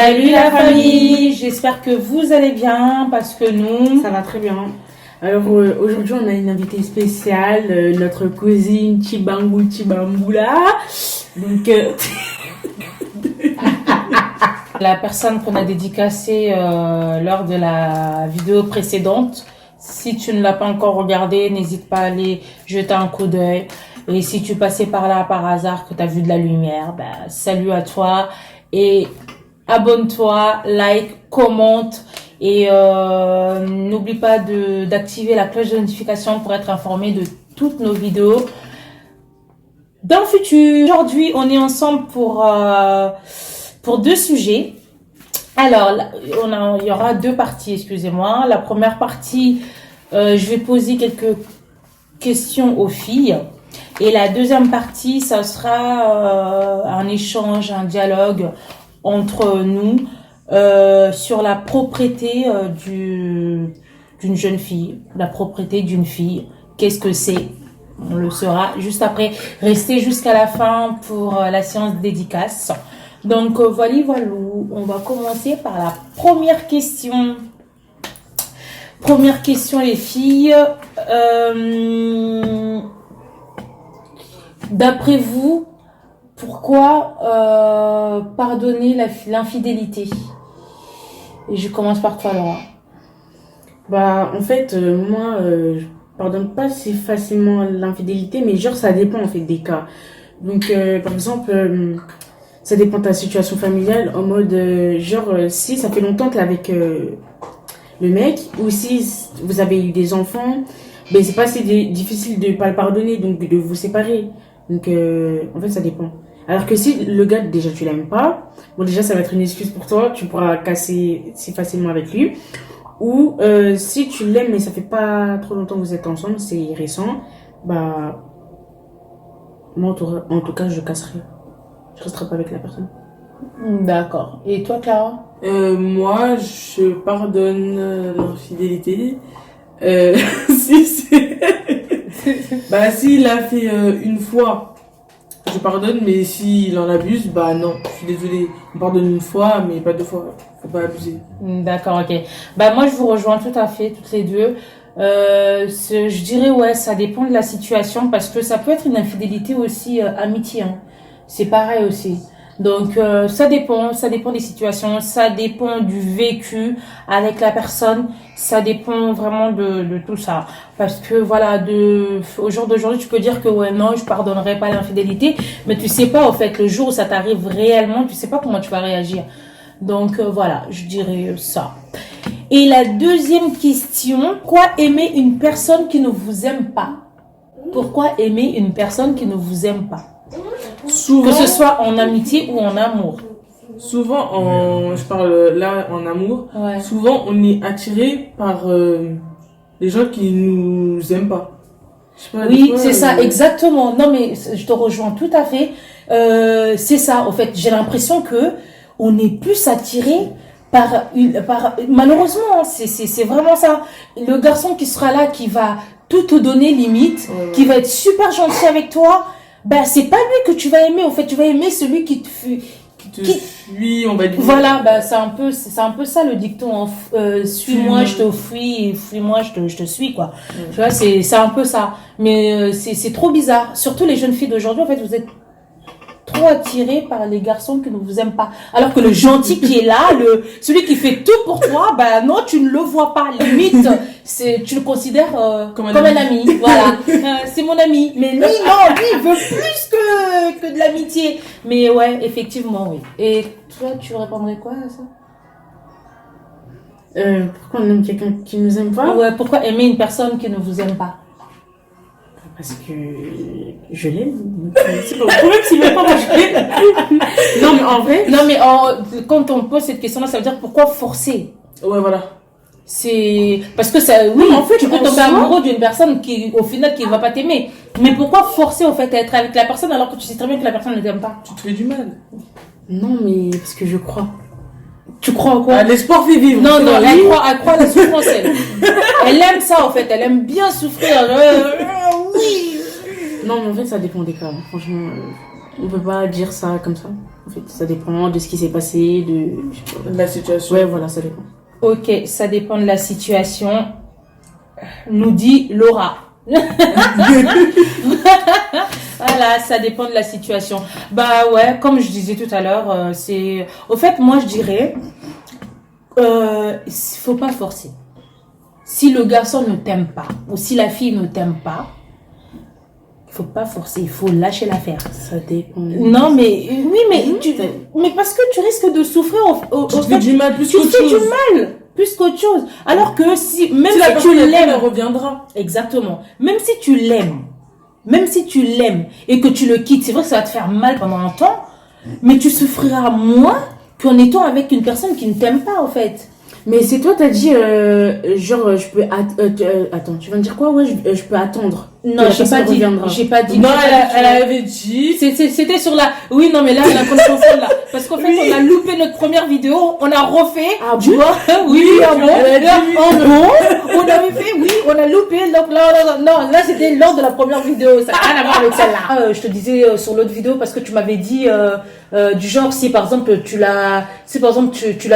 Salut la famille, j'espère que vous allez bien parce que nous... Ça va très bien. Alors aujourd'hui on a une invitée spéciale, notre cousine Tchibangou Tchibamboula. Donc La personne qu'on a dédicacée lors de la vidéo précédente. Si tu ne l'as pas encore regardée, n'hésite pas à aller jeter un coup d'œil. Et si tu passais par là par hasard, que tu as vu de la lumière, salut à toi. Et abonne-toi, like, commente. Et n'oublie pas d'activer la cloche de notification pour être informé de toutes nos vidéos dans le futur. Aujourd'hui, on est ensemble pour deux sujets. Alors, il y aura deux parties, excusez-moi. La première partie, je vais poser quelques questions aux filles. Et la deuxième partie, ça sera un échange, un dialogue entre nous sur la propriété d'une jeune fille. La propriété d'une fille, qu'est-ce que c'est? On le saura juste après. Restez jusqu'à la fin pour la séance dédicace. Donc, voilà, on va commencer par la première question. Première question, les filles. D'après vous, pourquoi pardonner l'infidélité? Et je commence par toi, Laura. en fait moi je pardonne pas si facilement l'infidélité, mais genre ça dépend en fait des cas. Donc par exemple ça dépend de ta situation familiale, en mode si ça fait longtemps que t'es avec le mec, ou si vous avez eu des enfants, ben c'est pas assez difficile de pas le pardonner, donc de vous séparer. Donc en fait ça dépend. Alors que si le gars déjà tu l'aimes pas, bon déjà ça va être une excuse pour toi, tu pourras casser si facilement avec lui. Ou si tu l'aimes mais ça fait pas trop longtemps que vous êtes ensemble, c'est récent, moi en tout cas je casserai. Je resterai pas avec la personne. D'accord. Et toi, Clara? Moi, je pardonne l'infidélité. Si c'est... s'il l'a fait une fois, je pardonne, mais s'il en abuse, non, je suis désolée. On pardonne une fois, mais pas deux fois. Faut pas abuser. D'accord, ok. Moi, je vous rejoins tout à fait, toutes les deux. Je dirais, ouais, ça dépend de la situation, parce que ça peut être une infidélité aussi amitié, hein. C'est pareil aussi. Donc ça dépend des situations, ça dépend du vécu avec la personne, ça dépend vraiment de tout ça. Parce que voilà, au jour d'aujourd'hui, tu peux dire que ouais, non, je pardonnerai pas l'infidélité, mais tu sais pas, en fait, le jour où ça t'arrive réellement, tu sais pas comment tu vas réagir. Donc voilà, je dirais ça. Et la deuxième question, pourquoi aimer une personne qui ne vous aime pas? Pourquoi aimer une personne qui ne vous aime pas? Souvent, que ce soit en amitié ou en amour. Souvent, je parle là en amour, Ouais. souvent on est attiré par les gens qui nous aiment pas. Je sais pas, Oui, c'est ça, exactement. Non, mais je te rejoins tout à fait. C'est ça, en fait. J'ai l'impression que on est plus attiré malheureusement, hein, c'est vraiment ça. Le garçon qui sera là, qui va tout te donner limite, qui va être super gentil avec toi, c'est pas lui que tu vas aimer. En fait, tu vas aimer celui qui te fuit. Fuit, on va dire. Voilà, c'est un peu ça le dicton, hein. Suis-moi, je te fuis, et fuis-moi, je te suis, quoi. Tu vois, c'est un peu ça. Mais c'est trop bizarre. Surtout les jeunes filles d'aujourd'hui, en fait, vous êtes trop attirés par les garçons qui ne vous aiment pas. Alors que le gentil qui est là, celui qui fait tout pour toi, non, tu ne le vois pas. Limite, tu le considères comme un ami. Voilà, c'est mon ami. Mais lui, non, lui, il veut plus que de l'amitié. Mais ouais, effectivement, oui. Et toi, tu répondrais quoi à ça? Pourquoi on aime quelqu'un qui nous aime pas? Ouais, pourquoi aimer une personne qui ne vous aime pas? Parce que je l'aime. C'est pas le problème s'il m'aime pas, moi je l'aime. Non mais en vrai. Non mais quand on pose cette question-là, ça veut dire pourquoi forcer? Ouais, voilà. C'est parce que ça, oui, en fait, tu peux tomber amoureux d'une personne qui, au final, qui va pas t'aimer. Mais pourquoi forcer, au fait, à être avec la personne alors que tu sais très bien que la personne ne t'aime pas? Tu te fais du mal. Non mais parce que je crois. Tu crois en quoi? L'espoir fait vivre. Non, elle croit à la souffrance, elle. Elle aime ça, en fait. Elle aime bien souffrir. Oui. Non mais en fait ça dépend des cas. Franchement. On peut pas dire ça comme ça. En fait, ça dépend de ce qui s'est passé, La situation. Ouais, voilà, ça dépend. Ok, ça dépend de la situation, nous dit Laura. Voilà, ça dépend de la situation. Bah ouais, comme je disais tout à l'heure, c'est... Au fait, moi je dirais, faut pas forcer. Si le garçon ne t'aime pas, ou si la fille ne t'aime pas, faut pas forcer, il faut lâcher l'affaire. Ça dépend. Non, mais oui, mais parce que tu risques de souffrir Tu te fais du mal plus tu te qu'autre fais chose. du mal plus qu'autre chose. Alors que si même Si la si tu personne elle l'aimes, reviendra. exactement. Même si tu l'aimes et que tu le quittes, c'est vrai que ça va te faire mal pendant un temps, mais tu souffriras moins qu'en étant avec une personne qui ne t'aime pas en fait. Mais c'est toi, t'as dit, genre, je peux... attends, tu vas me dire quoi? Ouais, je peux attendre. Non, Que la j'ai pas personne dit. reviendra. J'ai pas dit. Non, j'ai pas dit, elle avait dit. C'était sur la... Oui, non, mais là, on a confondu là. Parce qu'en fait, on a loupé notre première vidéo, on a refait. Ah tu bon? vois? Oui, ah bon? elle a dit Ah bon? On avait fait, oui, on a loupé. Donc là, non, là, c'était lors de la première vidéo. Ça n'a rien à voir avec celle-là. Je te disais sur l'autre vidéo, parce que tu m'avais dit, du genre, si par exemple, tu l'as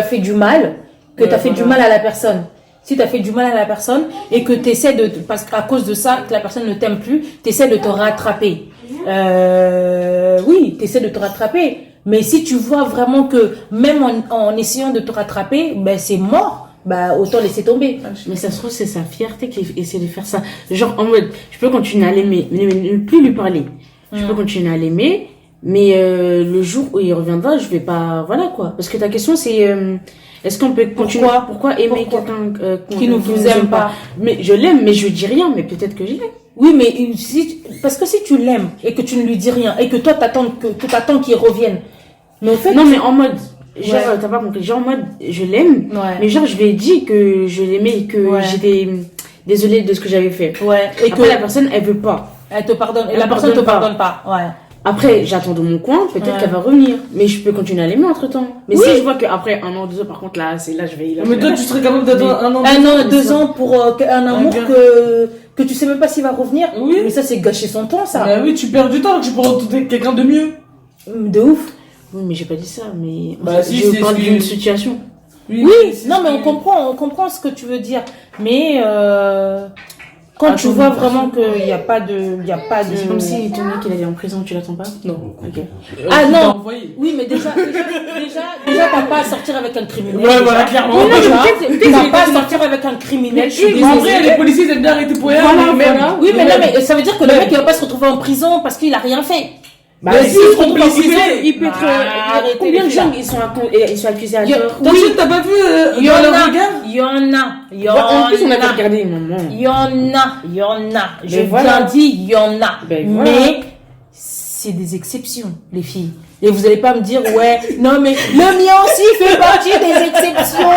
fait du mal, que tu as fait du mal à la personne. Si tu as fait du mal à la personne et que tu essaies parce qu'à cause de ça, que la personne ne t'aime plus, tu essaies de te rattraper. Oui, tu essaies de te rattraper. Mais si tu vois vraiment que même en essayant de te rattraper, ben c'est mort, ben autant laisser tomber. Mais ça se trouve, c'est sa fierté qui essaie de faire ça. Genre, en mode, je peux continuer à l'aimer, mais ne plus lui parler. Je peux continuer à l'aimer, mais le jour où il reviendra, je vais pas... Voilà, quoi. Parce que ta question, c'est... est-ce qu'on peut continuer? Pourquoi aimer quelqu'un qui ne vous aime pas? Mais je l'aime, mais je dis rien, mais peut-être que je l'aime. Oui, mais parce que si tu l'aimes et que tu ne lui dis rien et que toi t'attends qu'il revienne. Mais en fait, non, mais en mode, genre, Ouais. t'as pas compris, genre en mode, je l'aime, Ouais. mais genre, je lui ai dit que je l'aimais et que Ouais. j'étais désolée de ce que j'avais fait. ouais, et Après, que la personne, elle veut pas. elle te pardonne, et Elle la personne te pardonne pardonne pas. Ouais. Après, j'attends de mon coin, peut-être Ouais. qu'elle va revenir. Mais je peux continuer à l'aimer entre temps. Mais Oui. si je vois qu'après 1 an, 2 ans, par contre, là, c'est là, je vais. Mais toi, tu serais capable d'attendre un an. Un an, mais 2 ça- ans pour un amour gars. que tu sais même pas s'il va revenir. Oui. Mais ça, c'est gâcher son temps, ça. Bah oui, tu perds du temps, tu peux retrouver quelqu'un de mieux. De ouf. Oui, mais j'ai pas dit ça, mais. Bah, si, je c'est parle ce que- d'une situation. Oui, non, mais on comprend ce que tu veux dire. Mais quand Attends, tu vois mais vraiment qu'il n'y a pas de, C'est comme si ton mec, il allait en prison, tu l'attends pas? Non. Ok. Ah, tu non. t'as envoyé. Oui, mais déjà, t'as pas à sortir avec un criminel. Ouais, déjà. voilà, clairement. Oui, Non, mais t'as pas à sortir avec un criminel. Je suis Mais en désolée. vrai, les policiers, ils aiment bien arrêter pour rien. Voilà, mais même. voilà. Oui, mais non, même. mais ça veut dire que le mec, il va pas se retrouver en prison parce qu'il a rien fait. Bah, Mais si si, il se faut retrouve en prison, préciser. il peut être. Arrêtez Combien les de filles, gens là. ils sont accusés à Il y a- tort? Toi, tu t'as pas vu Il y dans en leur a, regard? il y en a, il y en En plus, on a a. regardé, maman. Il y en a. J'ai voilà. bien dit, il y en a. Ben voilà. Mais c'est des exceptions, les filles. Et vous allez pas me dire, ouais, non, mais le mien aussi fait partie des exceptions.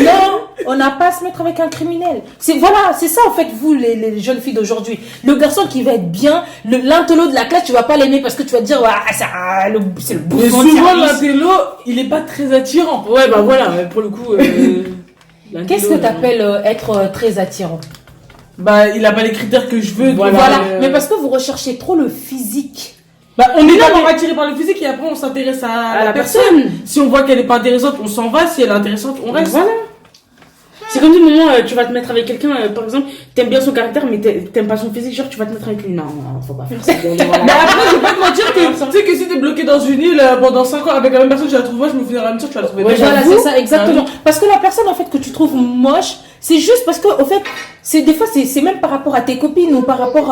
Non, on n'a pas à se mettre avec un criminel. Voilà, c'est ça en fait, vous, les jeunes filles d'aujourd'hui. Le garçon qui va être bien, l'intello de la classe, tu vas pas l'aimer parce que tu vas te dire, ouais, c'est le Mais bouffon de souvent, service. l'intello, il est pas très attirant. Ouais, bah voilà, pour le coup. Qu'est-ce que t'appelles être très attirant? Bah, il a pas les critères que je veux. Voilà, Voilà. mais parce que vous recherchez trop le physique. Bah, on est Non, d'abord mais- attiré par le physique et après on s'intéresse à la personne. personne. Si on voit qu'elle est pas intéressante, on s'en va. Si elle est intéressante, on reste. Voilà. C'est comme du moment, tu vas te mettre avec quelqu'un, par exemple, t'aimes bien son caractère, mais t'aimes pas son physique, genre tu vas te mettre avec lui. Non, faut pas faire ça. Mais après, je vais pas te mentir que, tu sais que si t'es bloqué dans une île pendant 5 ans avec la même personne, tu la trouves moche, mais au final, la même chose, tu vas la trouver Ouais, belle. Voilà, j'avoue. c'est ça, exactement. Parce que la personne, en fait, que tu trouves moche, c'est juste parce que, au fait, des fois, c'est même par rapport à tes copines ou par rapport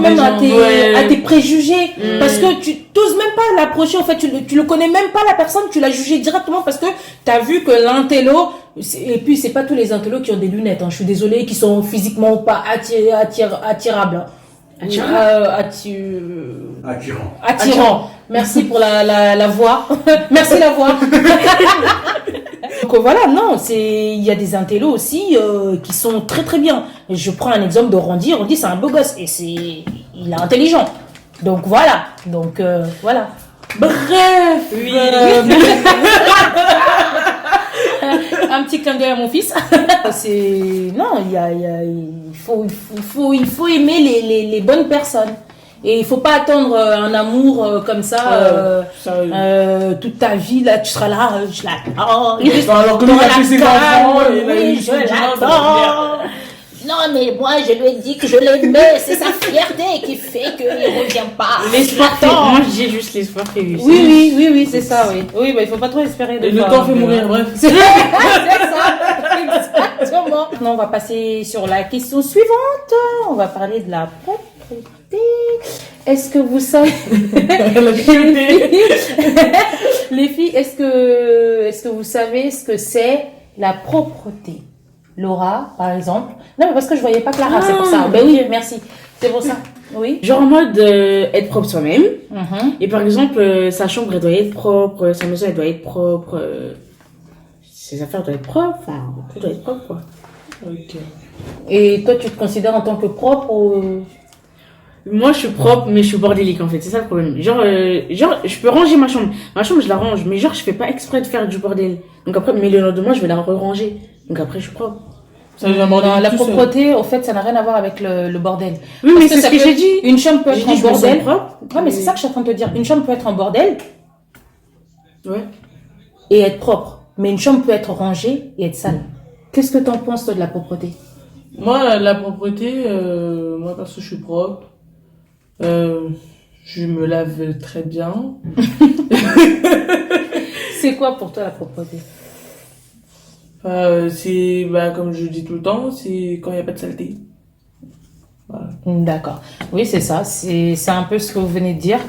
même à des gens, ouais. à tes préjugés. Parce que tu t'oses même pas l'approcher, en fait, tu le connais même pas la personne, tu l'as jugé directement parce que t'as vu que l'intello, et puis c'est pas tous les intellos qui ont des lunettes, hein, je suis désolée, qui sont physiquement pas attirables. Attirant. Merci pour la voix. Merci la voix. Donc voilà, non, il y a des intellos aussi qui sont très très bien. Je prends un exemple de Randy. Randy, c'est un beau gosse et il est intelligent. Donc voilà. Voilà. Bref. Oui. Un petit clin d'œil à mon fils. Non, il faut aimer les bonnes personnes. Et il faut pas attendre un amour comme ça, toute ta vie, là, tu seras là, je l'attends. Alors que lui, il a fait ses enfants, il a eu oui, je l'attends. Non, mais moi, je lui ai dit que je l'aimais, c'est sa fierté qui fait qu'il revient pas. L'espoir fait, moi je dis juste l'espoir fait vivre. Oui, c'est ça, oui. Oui, bah, il faut pas trop espérer. Et le temps fait mourir, bref. C'est ça, exactement. Non, on va passer sur la question suivante. On va parler de la propreté. Est-ce que vous savez... Les filles, est-ce que vous savez ce que c'est la propreté? Laura, par exemple. Non, mais parce que je voyais pas Clara, c'est pour ça. Ben oui, merci. C'est pour ça. Oui. Genre en mode être propre soi-même. Et par exemple, sa chambre, elle doit être propre, sa maison, elle doit être propre, ses affaires doivent être propres, enfin, tout doit être propre, quoi. Ok. Et toi, tu te considères en tant que propre ou... Moi, je suis propre, mais je suis bordélique, en fait. C'est ça le problème. Genre, je peux ranger ma chambre. Ma chambre, je la range, mais genre, je fais pas exprès de faire du bordel. Donc après, mais le lendemain, je vais la re-ranger. Donc après, je suis propre. Ça vient bordel. Non, la propreté, au fait, ça n'a rien à voir avec le bordel. Oui, mais Parce c'est ce que j'ai dit. Une chambre peut être en bordel. Propre, mais c'est ça que je suis en train de te dire. Une chambre peut être en bordel. Ouais. Et être propre. Mais une chambre peut être rangée et être sale. Qu'est-ce que t'en penses, toi, de la propreté? Moi, la propreté, moi, parce que je suis propre, je me lave très bien. C'est quoi pour toi la propreté? C'est, comme je dis tout le temps, c'est quand il n'y a pas de saleté. Voilà. D'accord. Oui, c'est ça. C'est un peu ce que vous venez de dire.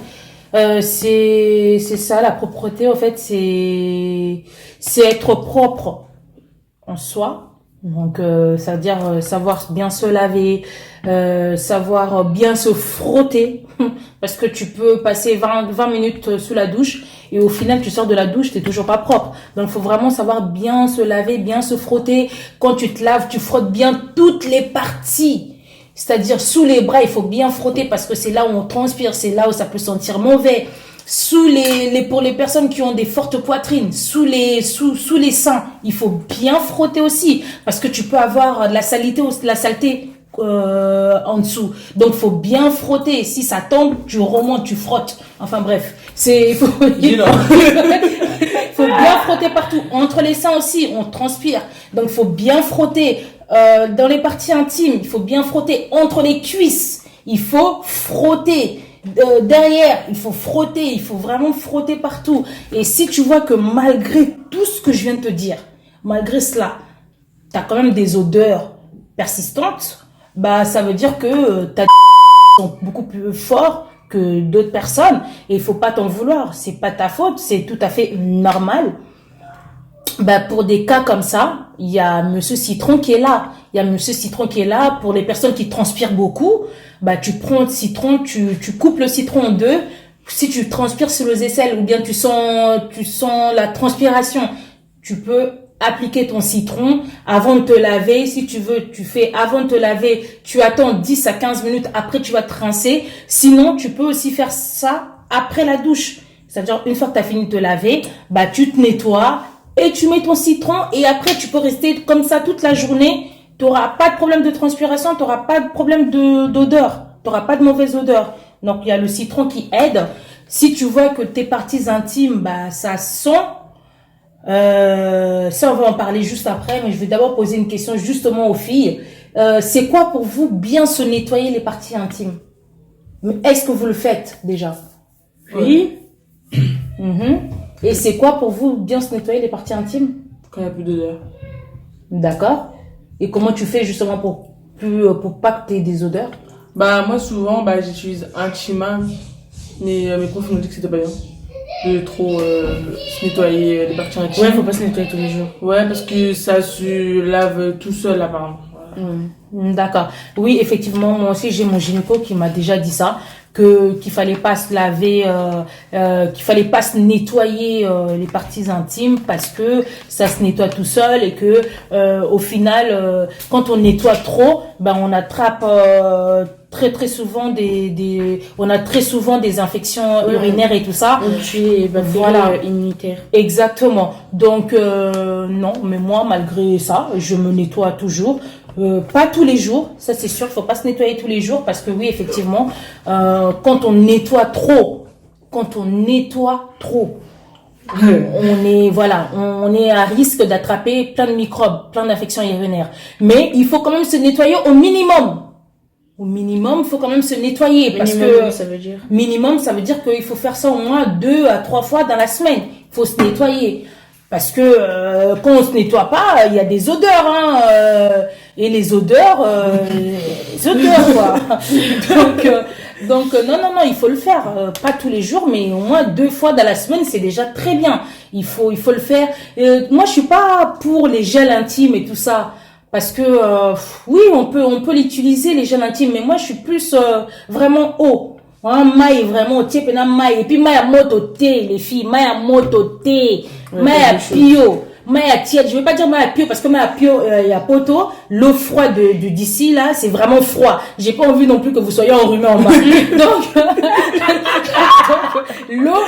C'est ça, la propreté, en fait, c'est être propre en soi. Donc, ça veut dire savoir bien se laver, savoir bien se frotter, parce que tu peux passer 20 minutes sous la douche et au final, tu sors de la douche, t'es toujours pas propre. Donc, il faut vraiment savoir bien se laver, bien se frotter. Quand tu te laves, tu frottes bien toutes les parties. C'est-à-dire, sous les bras, il faut bien frotter parce que c'est là où on transpire, c'est là où ça peut sentir mauvais. Pour les personnes qui ont des fortes poitrines, sous les seins, il faut bien frotter aussi parce que tu peux avoir de la saleté en dessous. Donc faut bien frotter. Si ça tombe, tu remontes, tu frottes. Enfin bref, il faut bien frotter partout. Entre les seins aussi, on transpire. Donc faut bien frotter dans les parties intimes. Il faut bien frotter entre les cuisses. Il faut frotter. Derrière, il faut frotter, il faut vraiment frotter partout. Et si tu vois que malgré tout ce que je viens de te dire, malgré cela, tu as quand même des odeurs persistantes, ça veut dire que ta sont beaucoup plus forts que d'autres personnes et il faut pas t'en vouloir. C'est pas ta faute, c'est tout à fait normal. Pour des cas comme ça, il y a Monsieur Citron qui est là. Il y a Monsieur Citron qui est là pour les personnes qui transpirent beaucoup. Tu prends le citron, tu coupes le citron en deux. Si tu transpires sur les aisselles ou bien tu sens la transpiration, tu peux appliquer ton citron avant de te laver. Si tu veux, tu fais avant de te laver, tu attends 10 à 15 minutes, après tu vas te rincer. Sinon, tu peux aussi faire ça après la douche. C'est-à-dire, une fois que tu as fini de te laver, tu te nettoies et tu mets ton citron et après tu peux rester comme ça toute la journée. Tu n'auras pas de problème de transpiration, tu n'auras pas de problème d'odeur, tu n'auras pas de mauvaise odeur. Donc, il y a le citron qui aide. Si tu vois que tes parties intimes, ça sent, ça on va en parler juste après, mais je vais d'abord poser une question justement aux filles. C'est quoi pour vous bien se nettoyer les parties intimes? Est-ce que vous le faites déjà? Oui. Et c'est quoi pour vous bien se nettoyer les parties intimes? Quand il n'y a plus d'odeur. D'accord. Et comment tu fais justement pour pas que tu aies des odeurs? Moi souvent j'utilise Intima, mais mes profs m'ont dit que c'était pas bien de trop se nettoyer les parties intimes. Ouais, faut pas se nettoyer tous les jours. Ouais, parce que ça se lave tout seul apparemment. Voilà. D'accord. Oui, effectivement, moi aussi j'ai mon gynéco qui m'a déjà dit ça, qu'il fallait pas se laver, qu'il fallait pas se nettoyer les parties intimes parce que ça se nettoie tout seul et que au final, quand on nettoie trop, on attrape très souvent on a très souvent des infections urinaires et tout ça. Donc tu es immunitaire. Exactement. Donc non, mais moi malgré ça, je me nettoie toujours. Pas tous les jours, ça c'est sûr, il faut pas se nettoyer tous les jours parce que oui, effectivement, quand on nettoie trop, on est à risque d'attraper plein de microbes, plein d'infections urinaires. Mais il faut quand même se nettoyer au minimum. Au minimum, il faut quand même se nettoyer parce que ça veut dire. minimum, ça veut dire qu'il faut faire ça au moins 2 à 3 fois dans la semaine. Il faut se nettoyer. Parce que quand on se nettoie pas, il y a des odeurs, hein, et les odeurs quoi. Donc non, il faut le faire, pas tous les jours, mais au moins 2 fois dans la semaine, c'est déjà très bien. Il faut le faire. Moi, je suis pas pour les gels intimes et tout ça, parce que oui, on peut l'utiliser les gels intimes, mais moi, je suis plus vraiment eau. Maille vraiment tie pena maille et puis maille à moto thé les filles maille à moto thé maille à pio maille à tiède, je vais pas dire maille à pio parce que maille à pio il y a poto, l'eau froide d'ici là c'est vraiment froid, j'ai pas envie non plus que vous soyez enrhumés en bas. donc l'eau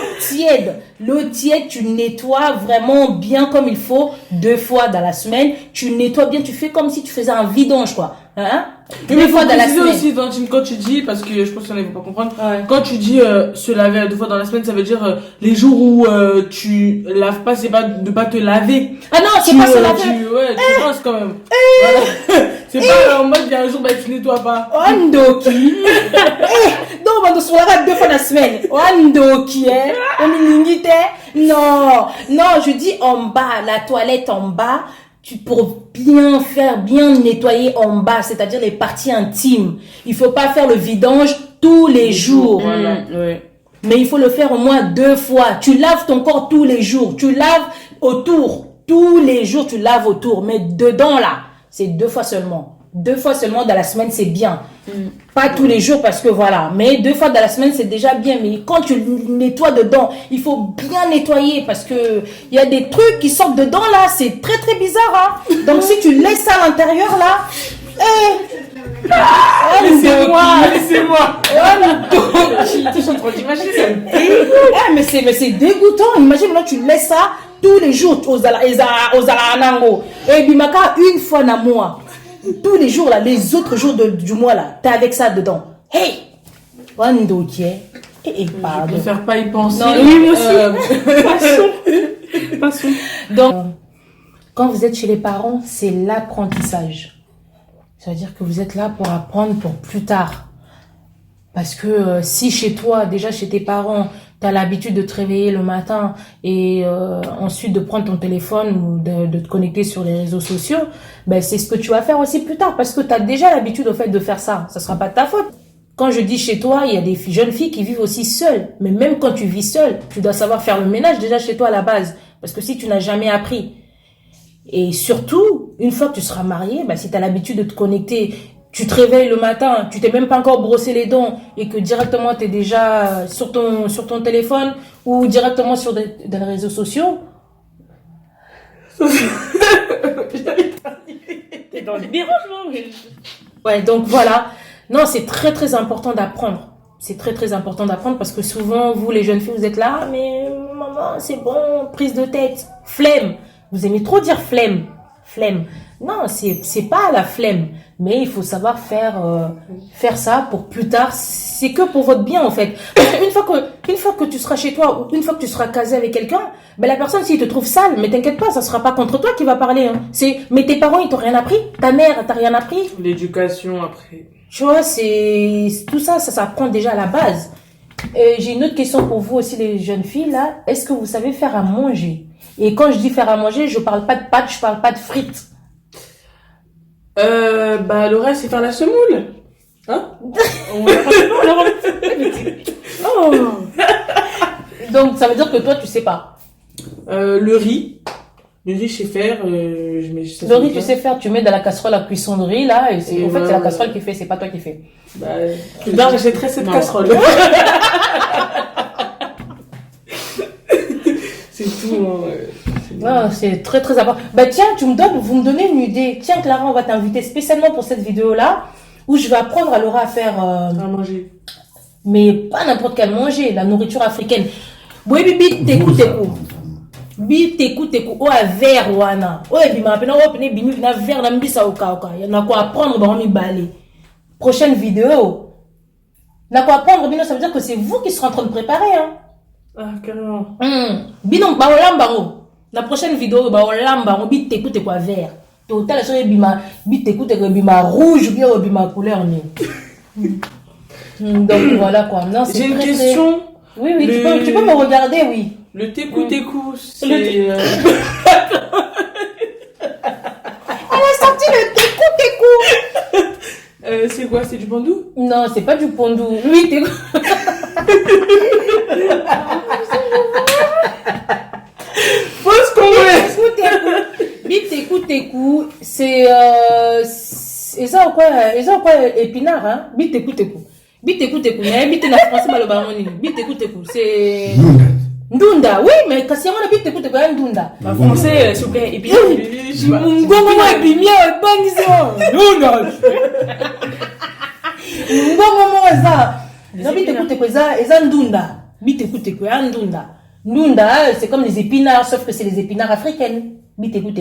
tiède tu nettoies vraiment bien comme il faut 2 fois dans la semaine, tu nettoies bien, tu fais comme si tu faisais un vidange quoi, hein. Mais il faut préciser aussi, Valentine, quand tu dis, parce que je pense qu'il y en a qui vont pas comprendre, quand tu dis se laver 2 fois dans la semaine, ça veut dire les jours où tu laves pas, c'est pas de pas te laver. Ah non, c'est pas se laver. Tu rinces quand même. Voilà. C'est pas en mode, il y a un jour, tu nettoies pas. Ondoki. Donc, on doit se laver 2 fois dans la semaine. Ondoki, non, je dis en bas, la toilette en bas. Pour bien nettoyer en bas, c'est-à-dire les parties intimes. Il faut pas faire le vidange tous les jours. Voilà. Mais il faut le faire au moins 2 fois. Tu laves ton corps tous les jours. Tu laves autour. Tous les jours, tu laves autour. Mais dedans, là, c'est 2 fois seulement. 2 fois seulement dans la semaine, c'est bien. Pas tous les jours parce que voilà. Mais 2 fois dans la semaine, c'est déjà bien. Mais quand tu nettoies dedans, il faut bien nettoyer parce que il y a des trucs qui sortent dedans là. C'est très très bizarre. Hein. Donc si tu laisses ça à l'intérieur là, Laissez-moi. Je suis en train d'imaginer, ça me dégoûte. Mais c'est dégoûtant. Imagine là, tu laisses ça tous les jours aux alanango. Et bimaka une fois dans le mois. Tous les jours là, les autres jours du mois là, t'es avec ça dedans. Hey, pardon. Je préfère pas y penser. Non, oui, moi aussi. Passons. Donc, quand vous êtes chez les parents, c'est l'apprentissage. Ça veut dire que vous êtes là pour apprendre pour plus tard. Parce que si chez toi, déjà chez tes parents, tu as l'habitude de te réveiller le matin et ensuite de prendre ton téléphone ou de te connecter sur les réseaux sociaux, ben c'est ce que tu vas faire aussi plus tard parce que tu as déjà l'habitude au fait de faire ça. Ça sera pas de ta faute. Quand je dis chez toi, il y a des jeunes filles qui vivent aussi seules. Mais même quand tu vis seule, tu dois savoir faire le ménage déjà chez toi à la base. Parce que si tu n'as jamais appris. Et surtout, une fois que tu seras mariée, ben si tu as l'habitude de te connecter, tu te réveilles le matin, tu t'es même pas encore brossé les dents et que directement tu es déjà sur ton téléphone ou directement sur des réseaux sociaux. T'es dans le dérangement. Ouais, donc voilà. Non, c'est très très important d'apprendre. C'est très très important d'apprendre parce que souvent, vous les jeunes filles, vous êtes là, mais maman, c'est bon, prise de tête, flemme. Vous aimez trop dire flemme. Non, c'est pas la flemme, mais il faut savoir faire ça pour plus tard. C'est que pour votre bien en fait. Parce qu'une fois que tu seras chez toi ou une fois que tu seras casé avec quelqu'un, ben la personne s'il te trouve sale, mais t'inquiète pas, ça sera pas contre toi qui va parler. Hein. Mais tes parents ils t'ont rien appris, ta mère t'a rien appris. L'éducation après. Tu vois, c'est tout ça s'apprend déjà à la base. J'ai une autre question pour vous aussi les jeunes filles là. Est-ce que vous savez faire à manger? Et quand je dis faire à manger, je parle pas de pâtes, je parle pas de frites. Le reste, c'est faire la semoule. Hein? Oh. Donc, ça veut dire que toi, tu sais pas. Le riz, je sais faire. Le riz, tu sais faire, tu mets dans la casserole la cuisson de riz, là, et c'est la casserole qui fait, c'est pas toi qui fais. Plus tard, j'achèterai cette casserole. C'est tout. Non, c'est très très important. Tiens, vous me donnez une idée. Tiens, Clara, on va t'inviter spécialement pour cette vidéo-là, où je vais apprendre à Laura à faire... à manger. Mais pas n'importe quel manger, la nourriture africaine. Oui, bibi, t'écoutes. bi teku o a vert wana o e bima pena o pena bimi na vert na mbisa oka ya na quoi apprendre ba mi balé prochaine vidéo na quoi apprendre bino ça veut dire que c'est vous qui serez en train de préparer hein Ah carrément bino ba olambango la prochaine vidéo ba olambango bi teku a vert total so e bima bi teku bima rouge bien bima couleur ni donc voilà quoi non c'est j'ai une question oui tu peux me regarder oui. Le teku, c'est... Elle a sorti le teku. C'est quoi? C'est du bandou? Non, c'est pas du pondou. Lui, teku. Fausse Teku, c'est... Et ça ou quoi épinard, hein? Teku. Mais bite na français malobamoni. Teku, c'est... Ndunda, oui, mais quand c'est on habite écoute Ndunda. En français, s'il vous plaît, et puis Ngongo et puis mieux, bangison. Ndunda. Ngongo ça. N'habite écoute ça, Ndunda. Bite écoute quoi, Ndunda. Ndunda, c'est comme les épinards, sauf que c'est les épinards africaines. Bite écoute.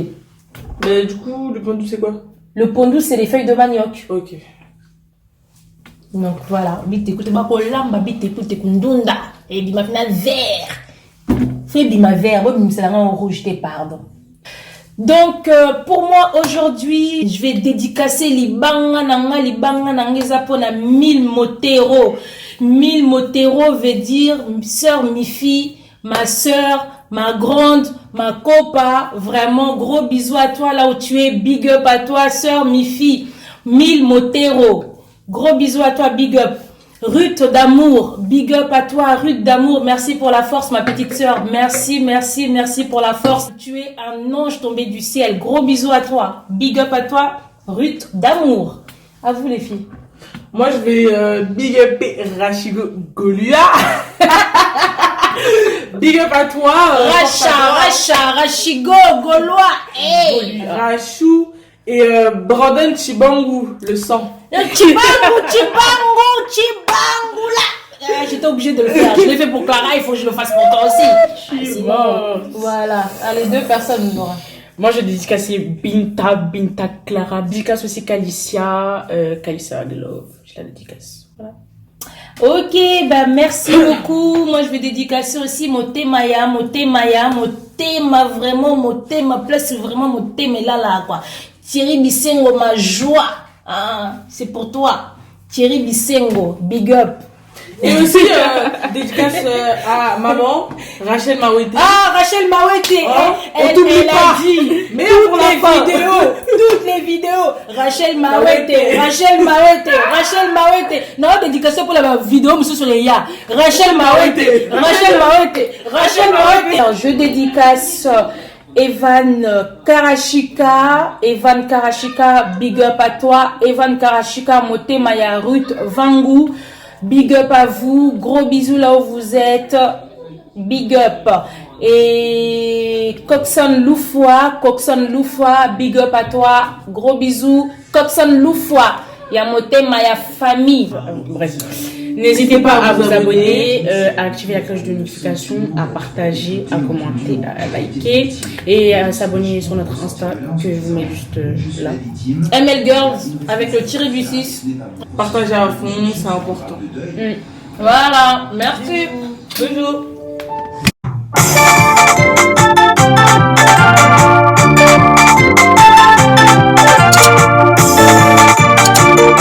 Mais du coup, le pondou, c'est quoi? Le pondou, c'est les feuilles de manioc. Ok. Donc voilà, bite écoute, bah pour lamba, bite écoute Ndunda. Et bima final vert. Fais bima vert, oui, c'est la main rouge, pardon. Donc, pour moi, aujourd'hui, je vais dédicacer libanga nanga zapona 1000 motero. 1000 motero veut dire sœur, mi-fille, ma sœur, ma grande, ma copa. Vraiment, gros bisous à toi là où tu es. Big up à toi, sœur, mi-fille. 1000 motero. Gros bisous à toi, big up. Ruth d'amour, big up à toi, Ruth d'amour, merci pour la force, ma petite sœur, merci pour la force. Tu es un ange tombé du ciel, gros bisous à toi, big up à toi, Ruth d'amour. À vous les filles. Moi je vais big up Rachigo Golia. Big up à toi. Rachigo Gaulois, hey. Rachou et Brandon Chibangu, le sang. Chibangu là. J'étais obligée de le faire. Je l'ai fait pour Clara, il faut que je le fasse pour toi aussi. Sinon, voilà. Allez, 2 personnes. Moi, je dédicace Binta Clara. Dédicace aussi Calicia Love. Je la dédicace. Voilà. Ok, bah merci beaucoup. Moi, je vais dédicacer aussi Motema, vraiment, Motema, place vraiment Motema là, quoi. Thierry Bissengo, ma joie. Ah, c'est pour toi. Thierry Bissengo, big up. Et aussi, dédicace à maman, Rachel Mawete. Ah, Rachel Mawete. Elle a dit mais toutes les vidéos. Rachel Mawete. Non, dédicace pour la vidéo, monsieur sur les ya. Rachel Mawete. Je dédicace Evan Karashika, big up à toi. Evan Karashika, Motema ya Ruth Vangu, big up à vous. Gros bisous là où vous êtes. Big up. Et Coxon Loufoua, big up à toi. Gros bisous. Coxon Loufoua. Ya Motema ya famille. Bref. N'hésitez pas à vous abonner, à activer la cloche de notification, à partager, à commenter, à liker et à s'abonner sur notre Insta que je vous mets juste là. ML Girls avec le tiré du 6. Partagez à fond, c'est important. Voilà, merci. Bonjour.